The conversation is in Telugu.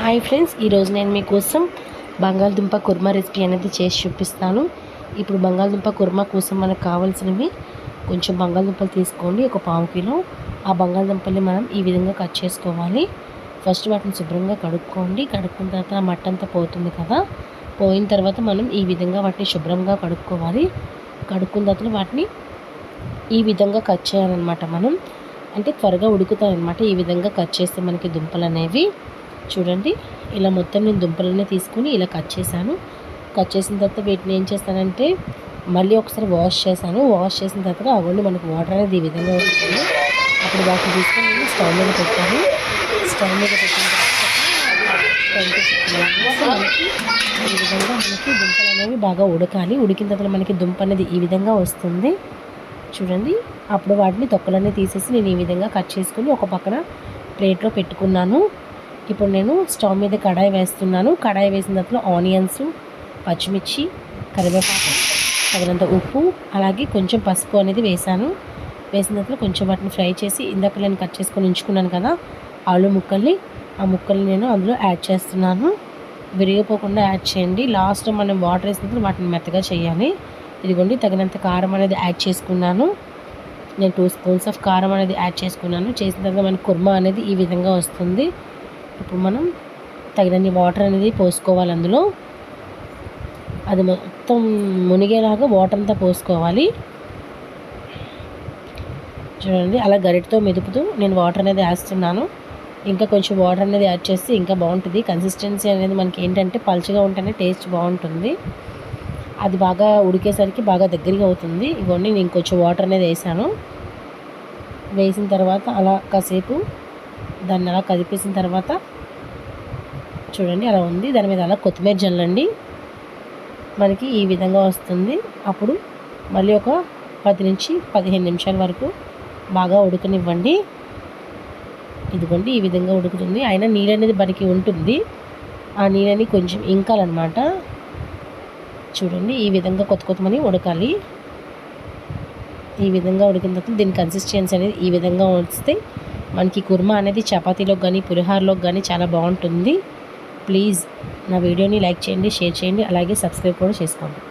హాయ్ ఫ్రెండ్స్, ఈరోజు నేను మీకోసం బంగాళదుంప కుర్మా రెసిపీ అనేది చేసి చూపిస్తాను. ఇప్పుడు బంగాళదుంప కుర్మా కోసం మనకు కావాల్సినవి కొంచెం బంగాళదుంపలు తీసుకోండి, ఒక పావు కిలో. ఆ బంగాళదుంపల్ని మనం ఈ విధంగా కట్ చేసుకోవాలి. ఫస్ట్ వాటిని శుభ్రంగా కడుక్కోండి. కడుక్కున్న తర్వాత ఆ మట్టి అంతా పోతుంది కదా, పోయిన తర్వాత మనం ఈ విధంగా వాటిని శుభ్రంగా కడుక్కోవాలి. కడుక్కున్న తర్వాత వాటిని ఈ విధంగా కట్ చేయాలన్నమాట. మనం అంటే త్వరగా ఉడుకుతాయన్నమాట. ఈ విధంగా కట్ చేస్తే మనకి దుంపలు అనేవి చూడండి, ఇలా మొత్తం నేను దుంపలన్నీ తీసుకుని ఇలా కట్ చేశాను. కట్ చేసిన తర్వాత వీటిని ఏం చేస్తానంటే మళ్ళీ ఒకసారి వాష్ చేశాను. వాష్ చేసిన తర్వాత అవ్వండి మనకు వాటర్ అనేది ఈ విధంగా వస్తుంది. అప్పుడు వాటిని తీసుకొని నేను స్టవ్ మీద పెట్టాను. స్టవ్ మీద పెట్టిన తర్వాత మనకి ఈ విధంగా మనకి దుంపలు అనేవి బాగా ఉడకాలి. ఉడికిన తర్వాత మనకి దుంప అనేది ఈ విధంగా వస్తుంది చూడండి. అప్పుడు వాటిని తొక్కలన్నీ తీసేసి నేను ఈ విధంగా కట్ చేసుకుని ఒక పక్కన ప్లేట్లో పెట్టుకున్నాను. ఇప్పుడు నేను స్టవ్ మీద కడాయి వేస్తున్నాను. కడాయి వేసిన తర్వాత ఆనియన్స్, పచ్చిమిర్చి, కరివేపాకు, తగినంత ఉప్పు, అలాగే కొంచెం పసుపు అనేది వేసాను. వేసిన తర్వాత కొంచెం వాటిని ఫ్రై చేసి ఇందాక నేను కట్ చేసుకొని ఉంచుకున్నాను కదా ఆలు ముక్కల్ని, ఆ ముక్కల్ని నేను అందులో యాడ్ చేస్తున్నాను. విరిగిపోకుండా యాడ్ చేయండి. లాస్ట్లో మనం వాటర్ వేసినప్పుడు వాటిని మెత్తగా చేయాలి. ఇదిగోండి, తగినంత కారం అనేది యాడ్ చేసుకున్నాను. నేను 2 స్పూన్స్ ఆఫ్ కారం అనేది యాడ్ చేసుకున్నాను. చేసిన తర్వాత మనకి కుర్మా అనేది ఈ విధంగా వస్తుంది. ఇప్పుడు మనం తగినన్ని వాటర్ అనేది పోసుకోవాలి. అందులో అది మొత్తం మునిగేలాగా వాటర్ అంతా పోసుకోవాలి. చూడండి, అలా గరిటతో మెదుపుతూ నేను వాటర్ అనేది వేస్తున్నాను. ఇంకా కొంచెం వాటర్ అనేది యాడ్ చేస్తే ఇంకా బాగుంటుంది. కన్సిస్టెన్సీ అనేది మనకి ఏంటంటే పలుచగా ఉంటేనే టేస్ట్ బాగుంటుంది. అది బాగా ఉడికేసరికి బాగా దగ్గరగా అవుతుంది. ఇవన్నీ నేను కొంచెం వాటర్ అనేది వేసాను. వేసిన తర్వాత అలా కాసేపు దాన్ని అలా కదిపేసిన తర్వాత చూడండి అలా ఉంది. దాని మీద అలా కొత్తిమీర జల్లండి, మనకి ఈ విధంగా వస్తుంది. అప్పుడు మళ్ళీ ఒక 10 నుంచి 15 నిమిషాల వరకు బాగా ఉడకనివ్వండి. ఇదిగోండి, ఈ విధంగా ఉడుకుతుంది. అయినా నీళ్ళు అనేది మనకి ఉంటుంది. ఆ నీళ్ళని కొంచెం ఇంకాలన్నమాట. చూడండి, ఈ విధంగా కొత్తమని ఉడకాలి. ఈ విధంగా ఉడికిన తర్వాత దీని కన్సిస్టెన్సీ అనేది ఈ విధంగా వస్తే మనకి కుర్మా అనేది చపాతీలోకి కానీ పులిహోరలోకి కానీ చాలా బాగుంటుంది. ప్లీజ్ నా వీడియోని లైక్ చేయండి, షేర్ చేయండి, అలాగే సబ్స్క్రైబ్ కూడా చేసుకోండి.